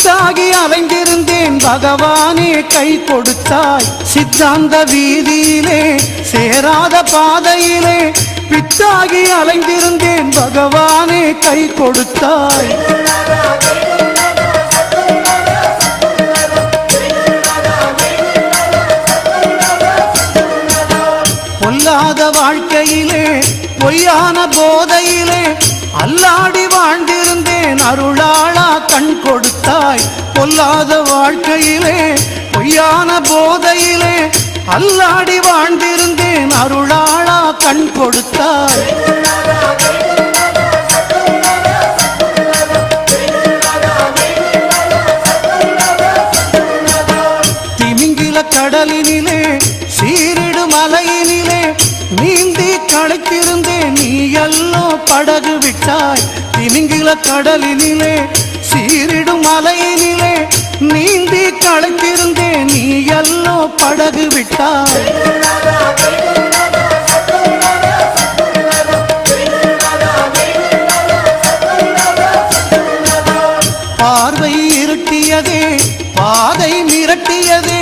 பித்தாகி அலைந்திருந்தேன் பகவானே கை கொடுத்தாய். சித்தாந்த வீதியிலே சேராத பாதையிலே பித்தாகி அலைந்திருந்தேன் பகவானே கை கொடுத்தாய். பொல்லாத வாழ்க்கையிலே பொய்யான போதையிலே அல்லாடி வாழ்ந்திருந்தேன் அருளாளா கண் கொடுத்தாய். பொல்லாத வாழ்க்கையிலே பொய்யான போதையிலே அல்லாடி வாழ்ந்திருந்தேன் அருளாளா கண் கொடுத்தாய். திமிங்கில கடலினிலே சீரிடு மலையினிலே நீந்தி களைத்திருந்தேன் நீ எல்லோ படகு விட்டாய். திமிங்கில கடலினிலே சீரிடு மலையினிலே நீந்தி களைத்திருந்தேன் நீ எல்லோ படகு விட்டாய். பார்வை இருட்டியதே பாதை மிரட்டியதே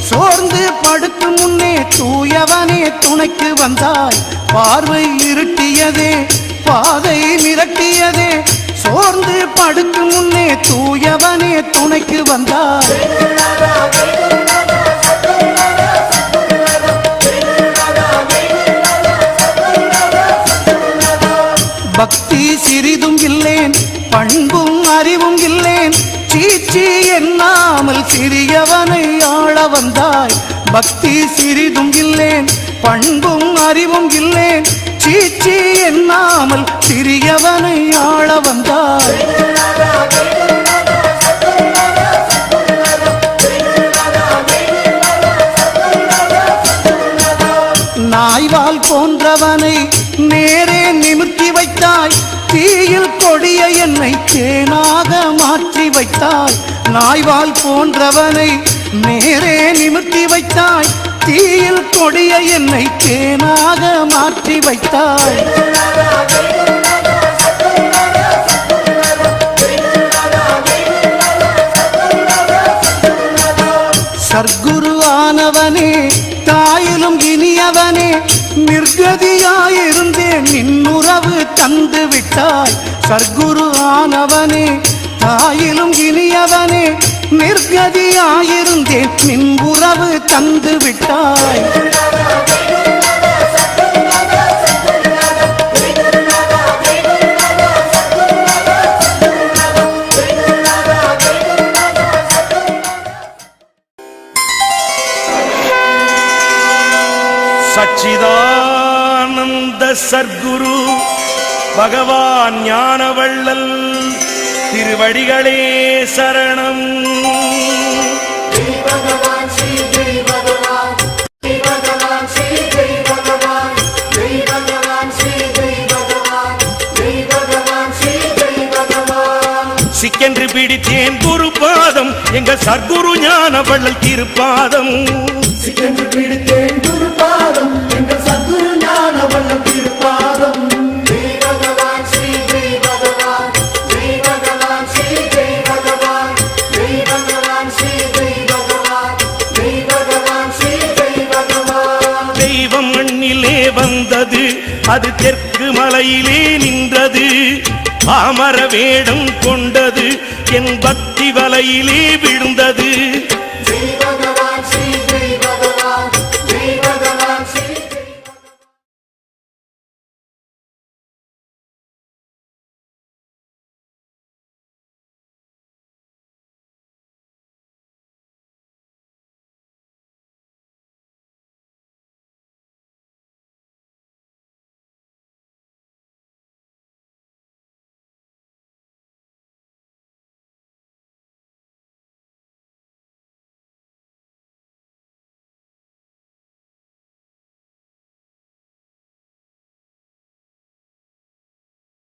சோர்ந்து படுத்து முன்னே தூயவனே துணைக்கு வந்தாய். பார்வை இருட்டியதே பாதை மிரட்டியதே சோர்ந்து படுத்து முன்னே தூயவனே துணைக்கு வந்தாய். பக்தி சிறிதும் இல்லேன் பண்பும் அறிவும் இல்லேன் சீச்சி எண்ணாமல் சிறியவனை ஆள வந்தாய். பக்தி சிறிதும் இல்லேன் பண்பும் அறிவும் இல்லேன் சீச்சி எண்ணாமல் சிறியவனை ஆள வந்தாய். நாய்வால் போன்றவனை நேரே நிமிர்த்தி வைத்தாய். தீயில் கொடிய என்னை தேனாக மாற்றி வைத்தாய். நாய்வால் போன்றவனை நேரே நிமிர்த்தி வைத்தாய். தீயில் கொடிய என்னை தேனாக மாற்றி வைத்தாய். சர்க்குரு ஆனவனே தாயிலும் இனியவனே நிர்கதியாயிருந்தேன் நின்னுறவு தந்து விட்டாய். சர்க்குரு ஆனவனே தாயிலும் இனியவனே நிர்கதியாயிருந்தேன் நின் உறவு தந்து விட்டாய். சச்சிதானந்த சர்க்குரு பகவான் ஞானவள்ளல் திருவடிகளே சரணம். சிக்கென்று பிடித்தேன் குரு பாதம் எங்கள் சர்க்குரு ஞானவள்ளல் திருப்பாதம். சிக்கென்று பிடித்தேன் குரு பாதம் எங்கள் சர்க்குரு ஞானவள்ளல் திருப்பாதம். ஜெய் பகவான் ஸ்ரீ ஜெய் பகவான் ஜெய் பகவான் ஸ்ரீ ஜெய் பகவான் ஜெய் பகவான் ஸ்ரீ ஜெய் பகவான் ஜெய் பகவான் ஸ்ரீ ஜெய் பகவான். தெய்வம் மண்ணிலே வந்தது அது தெற்கு மலையிலே நின்றது. பாமர வேடம் கொண்டது என் பக்தி வலையிலே விழுந்தது. ஜெய்